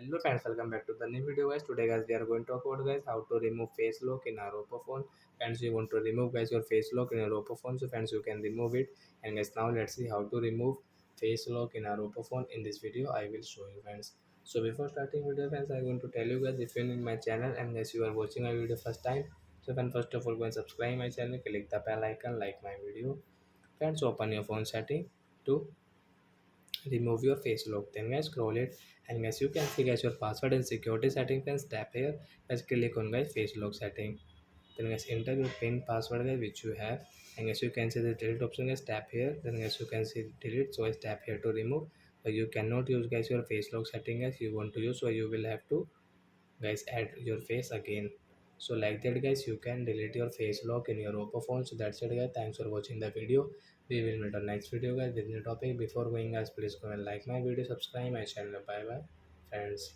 Hello friends, welcome back to the new video guys. Today guys we are going to talk about guys how to remove face lock in our oppo phone. Friends, you want to remove guys your face lock in your oppo phone, so friends you can remove it. And guys, now let's see how to remove face lock in our oppo phone. In this video I will show you friends. So before starting video friends, I want to tell you guys, if you're in my channel and guys you are watching my video first time, so friends, first of all go and subscribe my channel, click the bell icon, like my video. Friends, open your phone setting to remove your face lock. Then guys scroll it, and guys you can see guys your password and security setting. Then tap here, guys click on guys face lock setting. Then guys enter your pin password guys which you have, and guys you can see the delete option, guys tap here. Then guys you can see delete, so guys tap here to remove. So you cannot use guys your face lock setting guys you want to use, so you will have to guys add your face again. So like that guys you can delete your face lock in your oppo phone. So that's it guys, thanks for watching the video. We will meet on next video guys with new topic. Before going guys, please go and like my video, subscribe my channel. Bye bye friends.